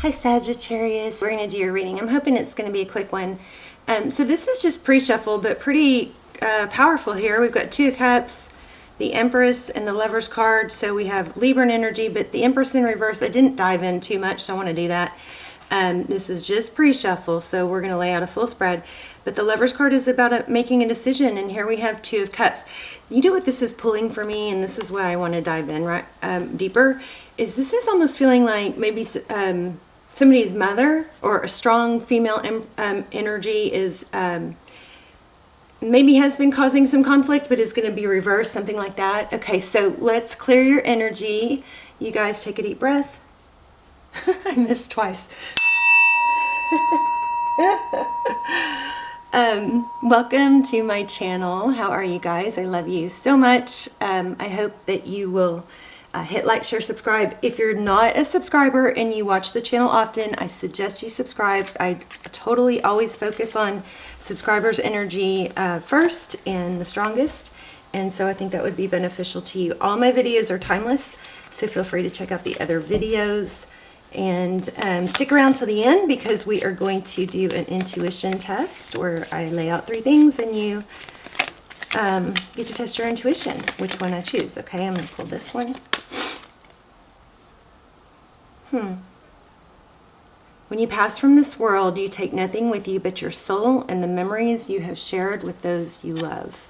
Hi Sagittarius, we're going to do your reading. I'm hoping it's going to be a quick one. So this is just pre-shuffle, but pretty powerful here. We've got Two of Cups, the Empress, and the Lover's card. So we have Libran energy, but the Empress in reverse, I didn't dive in too much, so I want to do that. This is just pre-shuffle, so we're going to lay out a full spread. But the Lover's card is about making a decision, and here we have Two of Cups. You know what this is pulling for me, and this is why I want to dive in right deeper, is this is almost feeling like maybe somebody's mother or a strong female energy is maybe has been causing some conflict, but is going to be reversed, something like that. Okay, so let's clear your energy. You guys take a deep breath. I missed twice. Welcome to my channel. How are you guys? I love you so much. I hope that you will hit like, share, subscribe. If you're not a subscriber and you watch the channel often, I suggest you subscribe. I totally always focus on subscribers' energy first and the strongest, and so I think that would be beneficial to you. All my videos are timeless, so feel free to check out the other videos. And stick around till the end, because we are going to do an intuition test where I lay out 3 things and you get to test your intuition, which one I choose. Okay, I'm going to pull this one. When you pass from this world, you take nothing with you but your soul and the memories you have shared with those you love.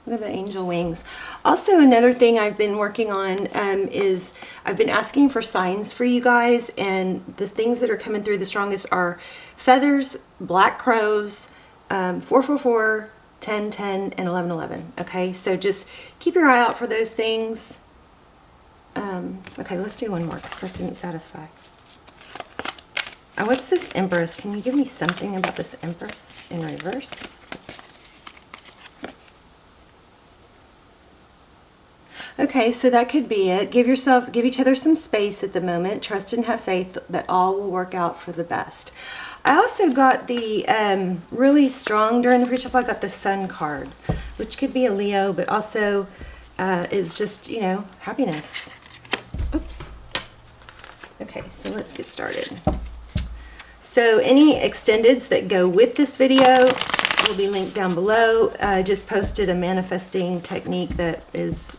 Look at the angel wings. Also, another thing I've been working on is I've been asking for signs for you guys, and the things that are coming through the strongest are feathers, black crows, 444, 1010, and 1111. Okay, so just keep your eye out for those things. Okay, let's do one more because that didn't satisfy. What's this Empress? Can you give me something about this Empress in reverse? Okay, so that could be it. Give each other some space at the moment. Trust and have faith that all will work out for the best. I also got the really strong during the pre-shuffle. I got the Sun card, which could be a Leo, but also is just, you know, happiness. Oops. Okay, so let's get started. So any extendeds that go with this video will be linked down below. I just posted a manifesting technique that is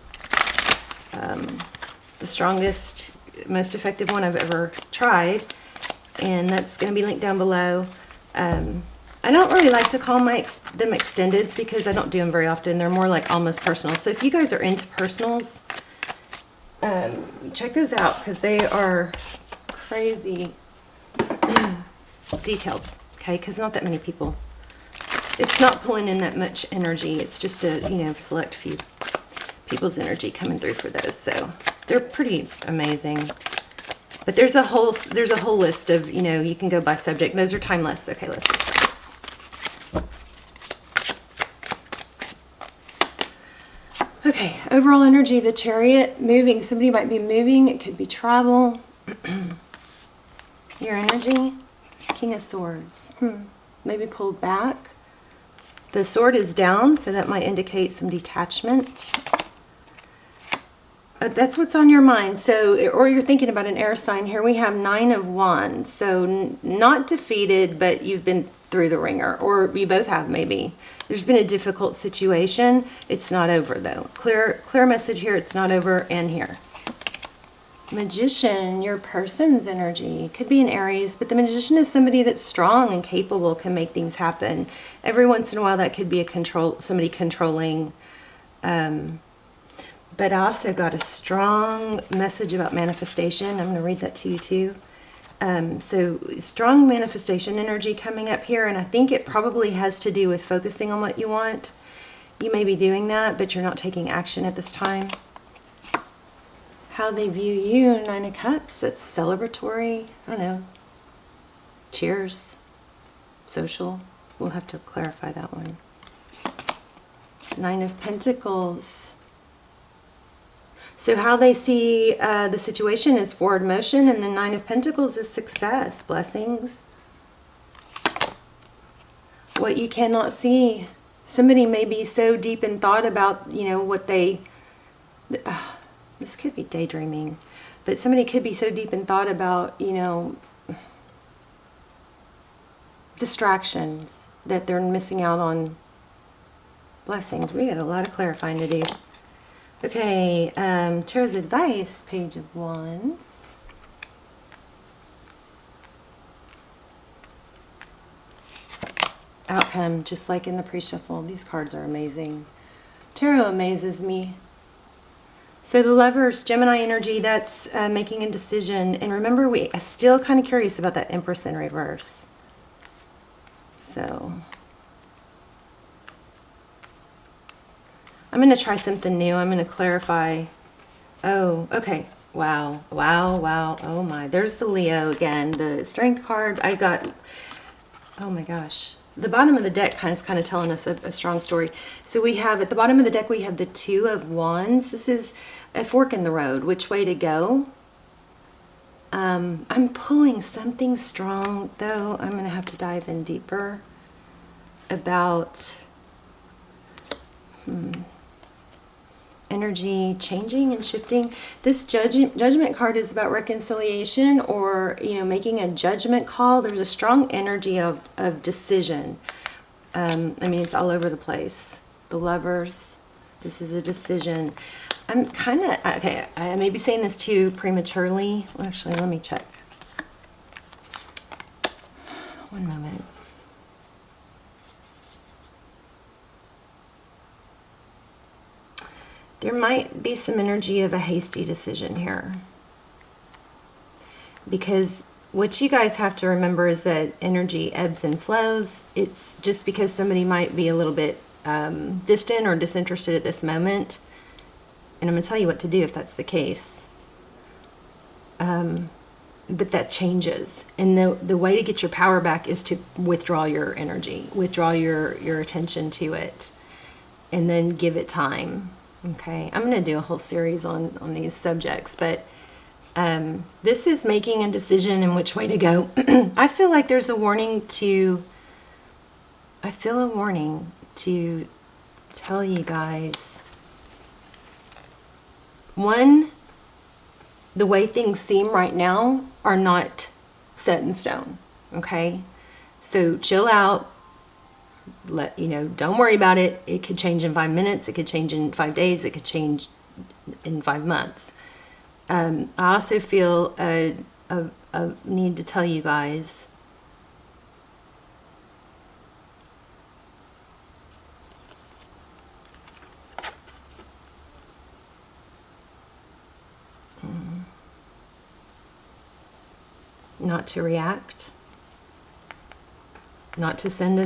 the strongest, most effective one I've ever tried, and that's going to be linked down below. I don't really like to call them extendeds because I don't do them very often. They're more like almost personal. So if you guys are into personals, check those out because they are crazy detailed. Okay, because not that many people. It's not pulling in that much energy. It's just a, you know, select few people's energy coming through for those, so they're pretty amazing. But there's a whole list of, you know, you can go by subject. Those are timeless. Okay, let's get started. Okay, overall energy, the Chariot, moving. Somebody might be moving. It could be travel. Your energy, King of Swords. Maybe pulled back. The sword is down, so that might indicate some detachment. That's what's on your mind. So, or you're thinking about an air sign. Here we have 9 of Wands. So not defeated, but you've been through the ringer, or you both have maybe. There's been a difficult situation. It's not over though. Clear message here. It's not over. And here. Magician, your person's energy. Could be an Aries, but the Magician is somebody that's strong and capable, can make things happen. Every once in a while that could be somebody controlling. But I also got a strong message about manifestation. I'm going to read that to you too. So strong manifestation energy coming up here, and I think it probably has to do with focusing on what you want. You may be doing that, but you're not taking action at this time. How they view you, 9 of Cups. That's celebratory. I don't know. Cheers. Social. We'll have to clarify that one. 9 of Pentacles. So how they see the situation is forward motion, and the 9 of Pentacles is success, blessings. What you cannot see. Somebody may be so deep in thought about, you know, what they... this could be daydreaming, but somebody could be so deep in thought about, you know, distractions, that they're missing out on blessings. We got a lot of clarifying to do. Okay, Tarot's advice, Page of Wands. Outcome, just like in the pre-shuffle. These cards are amazing. Tarot amazes me. So the Lovers, Gemini energy, that's making a decision. And remember, we are still kind of curious about that Empress in reverse. So I'm going to try something new. I'm going to clarify. Oh, okay. Wow. Wow, wow. Oh my. There's the Leo again. The Strength card. I got, oh my gosh. The bottom of the deck is kind of telling us a strong story. So we have, at the bottom of the deck, we have the Two of Wands. This is a fork in the road. Which way to go? I'm pulling something strong, though. I'm going to have to dive in deeper about energy changing and shifting. This judgment card is about reconciliation, or making a judgment call. There's a strong energy of decision. I mean, it's all over the place. The Lovers, this is a decision. I'm kind of, okay, I may be saying this too prematurely. Well, actually, let me check. One moment. There might be some energy of a hasty decision here. Because what you guys have to remember is that energy ebbs and flows. It's just because somebody might be a little bit distant or disinterested at this moment. And I'm going to tell you what to do if that's the case. But that changes. And the way to get your power back is to withdraw your energy, withdraw your attention to it, and then give it time. Okay, I'm going to do a whole series on these subjects, but this is making a decision in which way to go. I feel like there's a warning to, I feel a warning to tell you guys. One, the way things seem right now are not set in stone, okay? So chill out. Don't worry about it. It could change in 5 minutes. It could change in 5 days. It could change in 5 months. I also feel a need to tell you guys not to react. Not to send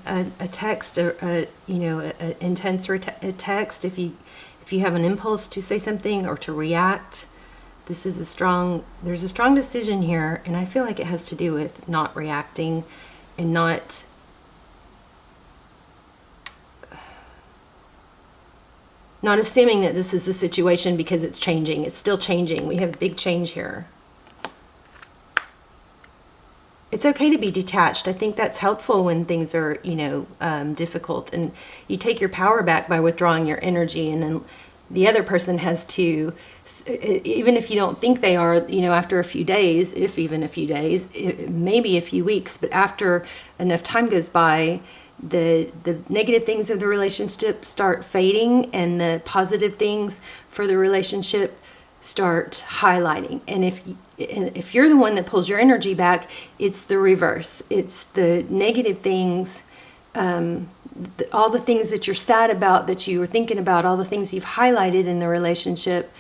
a text, or an intense text if you have an impulse to say something or to react. This is there's a strong decision here, and I feel like it has to do with not reacting and not assuming that this is the situation because it's changing. It's still changing. We have big change here. It's okay to be detached. I think that's helpful when things are, difficult. And you take your power back by withdrawing your energy, and then the other person has to, even if you don't think they are, after a few days, even a few days, maybe a few weeks, but after enough time goes by, the negative things of the relationship start fading, and the positive things for the relationship start highlighting. And if you're the one that pulls your energy back, it's the reverse. It's the negative things, all the things that you're sad about, that you were thinking about, all the things you've highlighted in the relationship,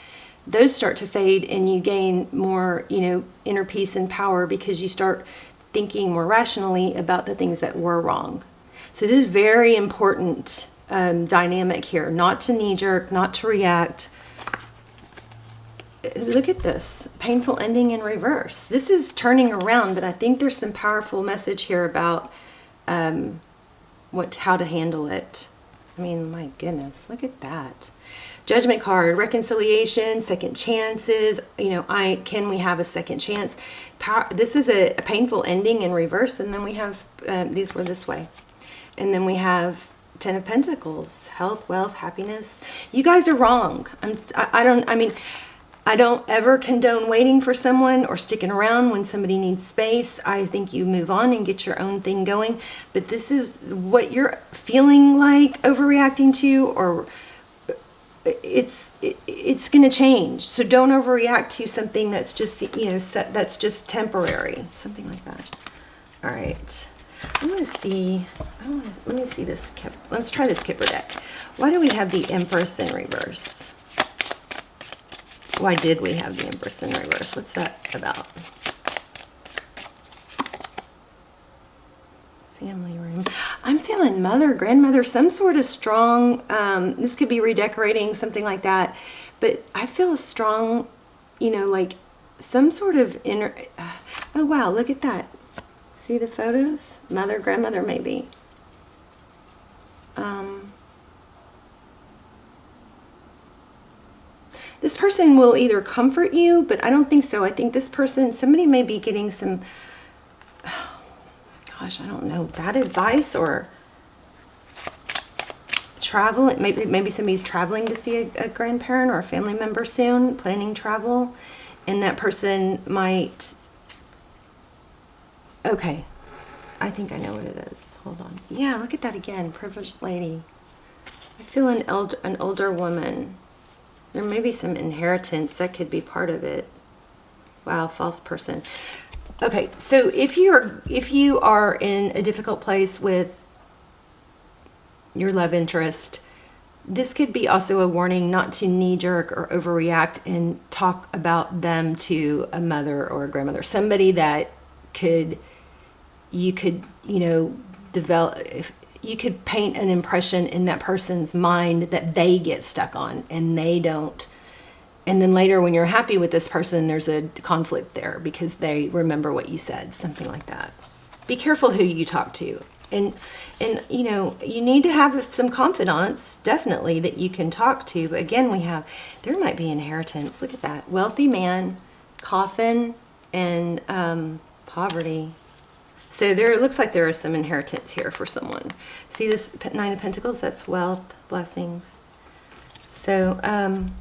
those start to fade, and you gain more, inner peace and power because you start thinking more rationally about the things that were wrong. So this is very important dynamic here, not to knee-jerk, not to react. Look at this, painful ending in reverse. This is turning around, but I think there's some powerful message here about how to handle it. I mean, my goodness, look at that. Judgment card, reconciliation, second chances. Can we have a second chance? This is a painful ending in reverse, and then we have these were this way, and then we have Ten of Pentacles, health, wealth, happiness. You guys are wrong. I don't ever condone waiting for someone or sticking around when somebody needs space. I think you move on and get your own thing going. But this is what you're feeling like overreacting to, or it's going to change. So don't overreact to something that's just, you know, that's just temporary, something like that. All right. I'm going to see, let me see this. Let's try this Kipper deck. Why do we have the Empress in reverse? Why did we have the Empress in reverse? What's that about? Family room. I'm feeling mother, grandmother, some sort of strong, this could be redecorating, something like that. But I feel a strong, you know, like some sort of inner, oh wow, look at that. See the photos? Mother, grandmother, maybe. This person will either comfort you, but I don't think so. I think this person, somebody may be getting some, oh, gosh, I don't know, bad advice, or travel. Maybe somebody's traveling to see a grandparent or a family member soon, planning travel, and that person might, okay, I think I know what it is. Hold on. Yeah, look at that again, privileged lady. I feel an older woman. There may be some inheritance that could be part of it. Wow, false person. Okay, so if you are in a difficult place with your love interest, this could be also a warning not to knee-jerk or overreact and talk about them to a mother or a grandmother. Somebody that you could, you know, develop, you could paint an impression in that person's mind that they get stuck on and they don't. And then later when you're happy with this person, there's a conflict there because they remember what you said, something like that. Be careful who you talk to. And you know, you need to have some confidants, definitely, that you can talk to. But again, there might be inheritance. Look at that. Wealthy man, coffin, and poverty. So it looks like there is some inheritance here for someone. See this Nine of Pentacles? That's wealth, blessings. So,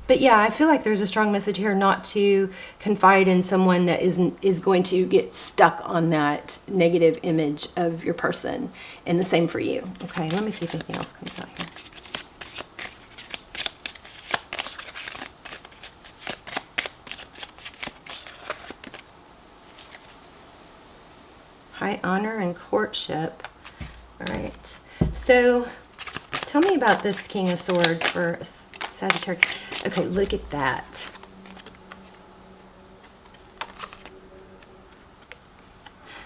but yeah, I feel like there's a strong message here not to confide in someone that is going to get stuck on that negative image of your person. And the same for you. Okay, let me see if anything else comes out here. High honor and courtship. All right. So tell me about this King of Swords for Sagittarius. Okay, look at that.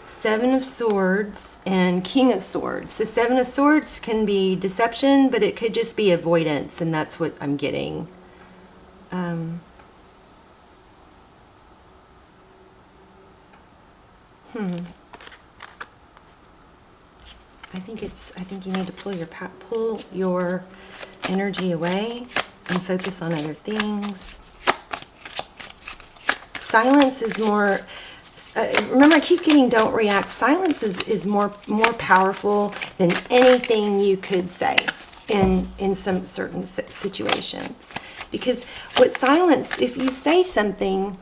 Seven of Swords and King of Swords. So Seven of Swords can be deception, but it could just be avoidance, and that's what I'm getting. I think you need to pull your energy away and focus on other things. Silence is more, remember I keep getting don't react. Silence is more powerful than anything you could say in some certain situations. Because what silence, if you say something,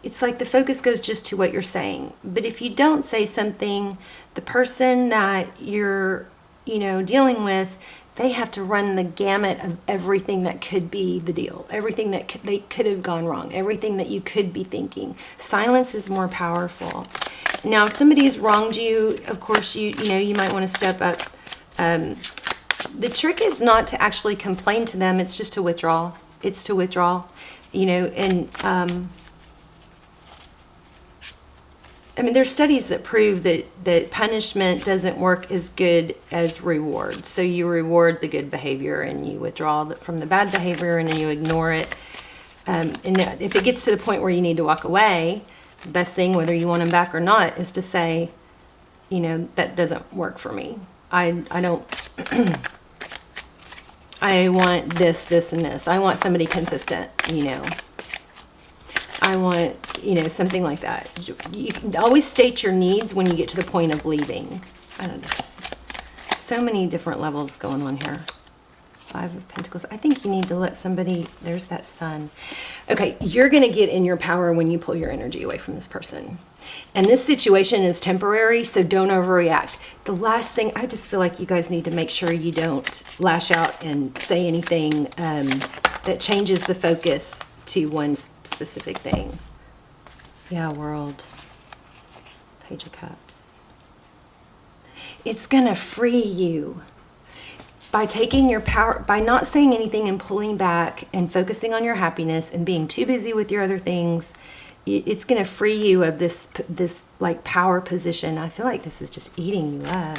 it's like the focus goes just to what you're saying. But if you don't say something, the person that you're, you know, dealing with, they have to run the gamut of everything that could be the deal, everything that they could have gone wrong, everything that you could be thinking. Silence is more powerful. Now, if somebody's wronged you, of course, you know, you might want to step up. The trick is not to actually complain to them. It's just to withdraw. It's to withdraw, you know, and I mean, there's studies that prove that punishment doesn't work as good as reward. So you reward the good behavior and you withdraw from the bad behavior and then you ignore it. And if it gets to the point where you need to walk away, the best thing, whether you want them back or not, is to say, you know, that doesn't work for me. I don't, I want this, this, and this. I want somebody consistent, you know. I want, you know, something like that. You can always state your needs when you get to the point of leaving. I don't know. So many different levels going on here. Five of Pentacles. I think you need to let somebody, there's that Sun. Okay, you're going to get in your power when you pull your energy away from this person. And this situation is temporary, so don't overreact. The last thing, I just feel like you guys need to make sure you don't lash out and say anything that changes the focus to one specific thing. Yeah, World. Page of Cups. It's going to free you. By taking your power, by not saying anything and pulling back and focusing on your happiness and being too busy with your other things, it's going to free you of this like power position. I feel like this is just eating you up.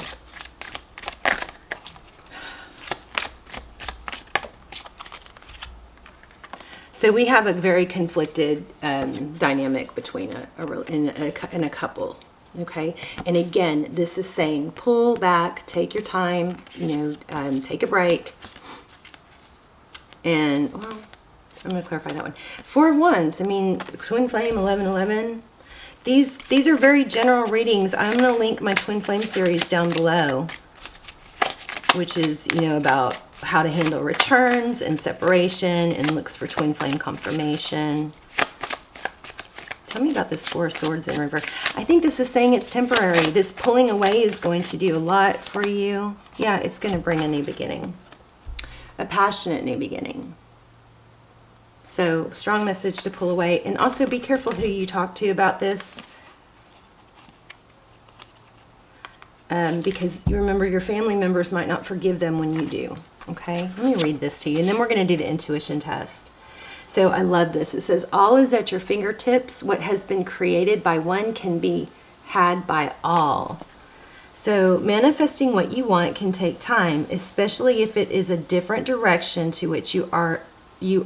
So we have a very conflicted dynamic between a couple. Okay, and again, this is saying pull back, take your time, you know, take a break. And, well, I'm going to clarify that one. Four of Wands, I mean, Twin Flame, 1111. These are very general readings. I'm going to link my Twin Flame series down below, which is, you know, about how to handle returns and separation and looks for Twin Flame confirmation. Tell me about this Four of Swords in reverse. I think this is saying it's temporary. This pulling away is going to do a lot for you. Yeah, it's going to bring a new beginning. A passionate new beginning. So, strong message to pull away. And also be careful who you talk to about this. Because you remember your family members might not forgive them when you do. Okay? Let me read this to you. And then we're going to do the intuition test. So I love this. It says, all is at your fingertips. What has been created by one can be had by all. So manifesting what you want can take time, especially if it is a different direction to which you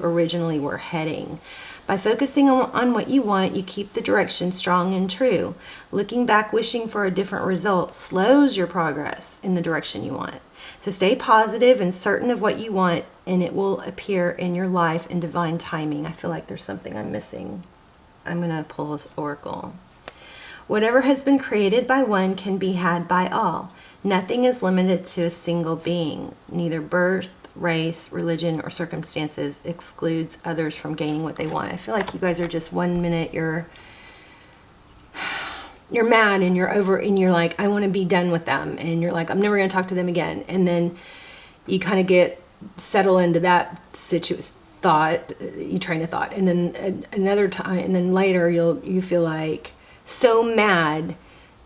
originally were heading. By focusing on what you want, you keep the direction strong and true. Looking back, wishing for a different result slows your progress in the direction you want. So stay positive and certain of what you want, and it will appear in your life in divine timing. I feel like there's something I'm missing. I'm going to pull this oracle. Whatever has been created by one can be had by all. Nothing is limited to a single being. Neither birth, race, religion, or circumstances excludes others from gaining what they want. I feel like you guys are just 1 minute you're mad and you're over and you're like, I want to be done with them, and you're like, I'm never going to talk to them again, and then you kind of settle into that train of thought, and then another time, and then later you feel like so mad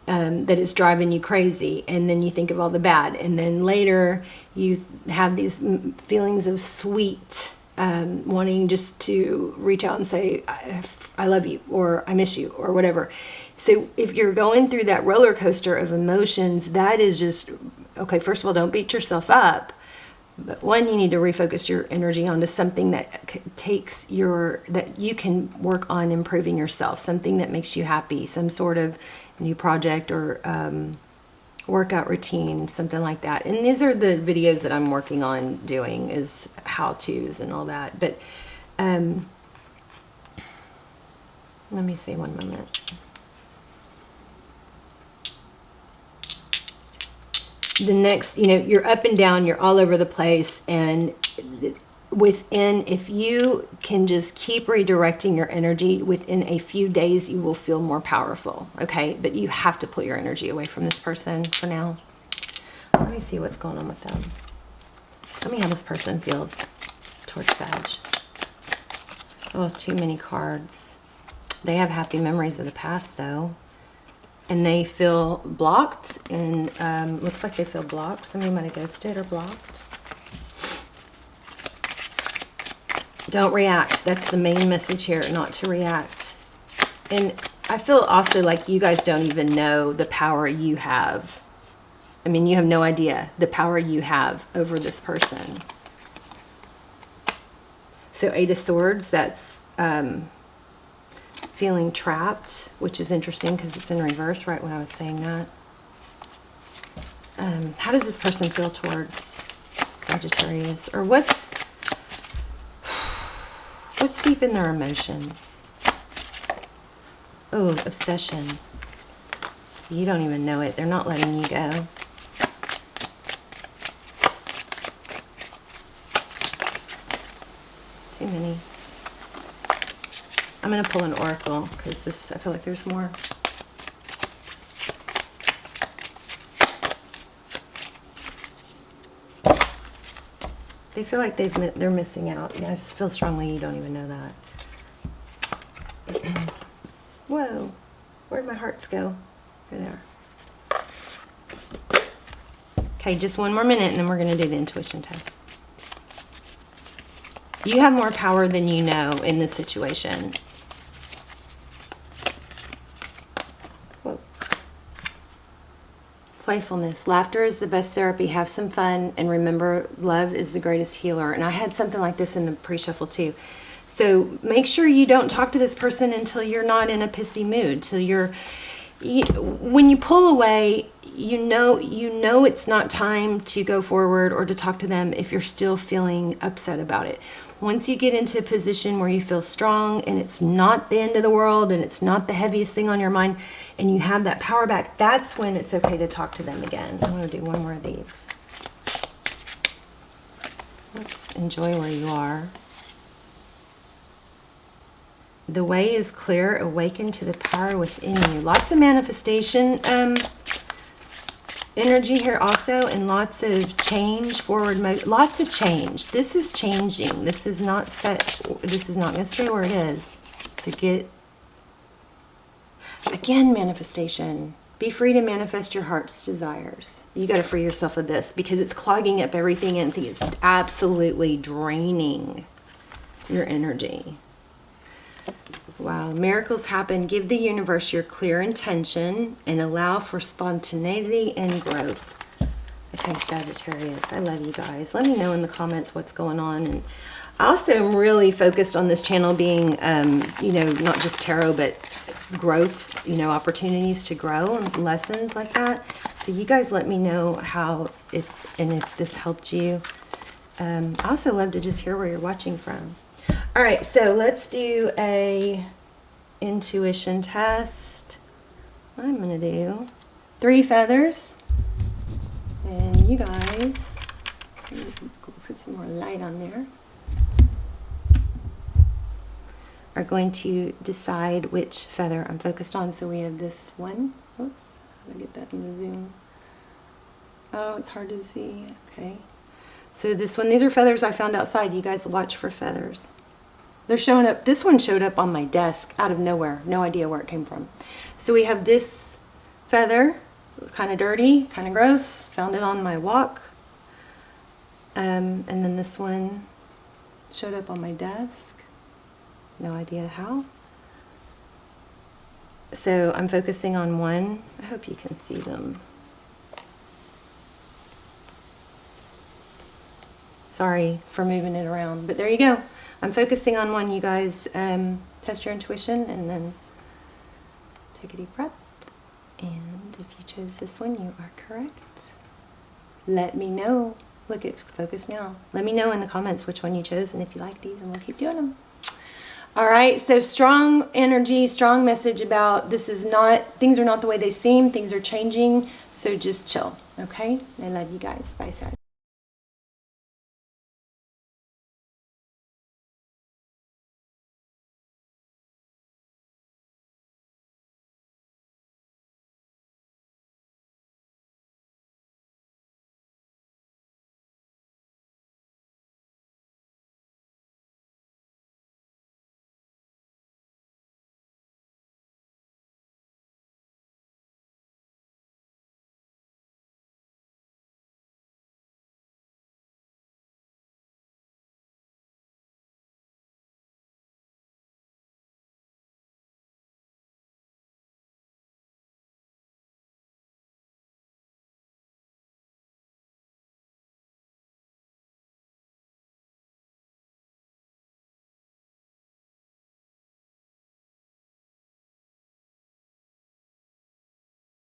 that it's driving you crazy, and then you think of all the bad, and then later you have these feelings of sweet wanting just to reach out and say, I love you, or I miss you, or whatever. So if you're going through that roller coaster of emotions, that is just, okay, first of all, don't beat yourself up. But one, you need to refocus your energy onto something that that you can work on improving yourself, something that makes you happy, some sort of new project or workout routine, something like that. And these are the videos that I'm working on doing, is how-tos and all that. But let me see, one moment. The next, you're up and down, you're all over the place, and if you can just keep redirecting your energy, within a few days you will feel more powerful. Okay, but you have to put your energy away from this person for now. Let me see what's going on with them. Tell me how this person feels towards Sag. Oh, too many cards. They have happy memories of the past, though. And they feel blocked, and looks like they feel blocked. Somebody might have ghosted or blocked. Don't react. That's the main message here, not to react. And I feel also like you guys don't even know the power you have. I mean, you have no idea the power you have over this person. So 8 of Swords, that's feeling trapped, which is interesting because it's in reverse right when I was saying that. How does this person feel towards Sagittarius? Or what's deep in their emotions? Oh, obsession. You don't even know it. They're not letting you go. I'm going to pull an oracle because this, I feel like there's more. They feel like they're missing out. I just feel strongly you don't even know that. Whoa, where'd my hearts go? There they are. Okay, just one more minute and then we're going to do the intuition test. You have more power than you know in this situation. Whoa. Playfulness. Laughter is the best therapy. Have some fun. And remember, love is the greatest healer. And I had something like this in the pre-shuffle too. So make sure you don't talk to this person until you're not in a pissy mood. Till when you pull away, you know it's not time to go forward or to talk to them if you're still feeling upset about it. Once you get into a position where you feel strong and it's not the end of the world and it's not the heaviest thing on your mind and you have that power back, that's when it's okay to talk to them again. I'm going to do one more of these. Oops, enjoy where you are. The way is clear. Awaken to the power within you. Lots of manifestation energy here also, and lots of change, forward motion, lots of change. This is changing. This is not set. This is not going to stay where it is. So get, again, manifestation. Be free to manifest your heart's desires. You got to free yourself of this because it's clogging up everything and it's absolutely draining your energy. Wow, miracles happen. Give the universe your clear intention and allow for spontaneity and growth. Okay, Sagittarius, I love you guys. Let me know in the comments what's going on. And I also am really focused on this channel being, you know, not just tarot, but growth, you know, opportunities to grow and lessons like that. So you guys let me know how it, and if this helped you. I also love to just hear where you're watching from. All right, so let's do a intuition test. I'm going to do 3 feathers. And you guys, put some more light on there, are going to decide which feather I'm focused on. So we have this one. Oops, how do I get that in the zoom? Oh, it's hard to see. Okay. So this one, these are feathers I found outside. You guys watch for feathers. They're showing up. This one showed up on my desk out of nowhere. No idea where it came from. So we have this feather, kind of dirty, kind of gross. Found it on my walk. And then this one showed up on my desk. No idea how. So I'm focusing on one. I hope you can see them. Sorry for moving it around, but there you go. I'm focusing on one. You guys test your intuition and then take a deep breath. And if you chose this one, you are correct. Let me know. Look, it's focused now. Let me know in the comments which one you chose and if you like these, and we'll keep doing them. All right, so strong energy, strong message about this is not, things are not the way they seem. Things are changing, so just chill, okay? I love you guys. Bye, Sag.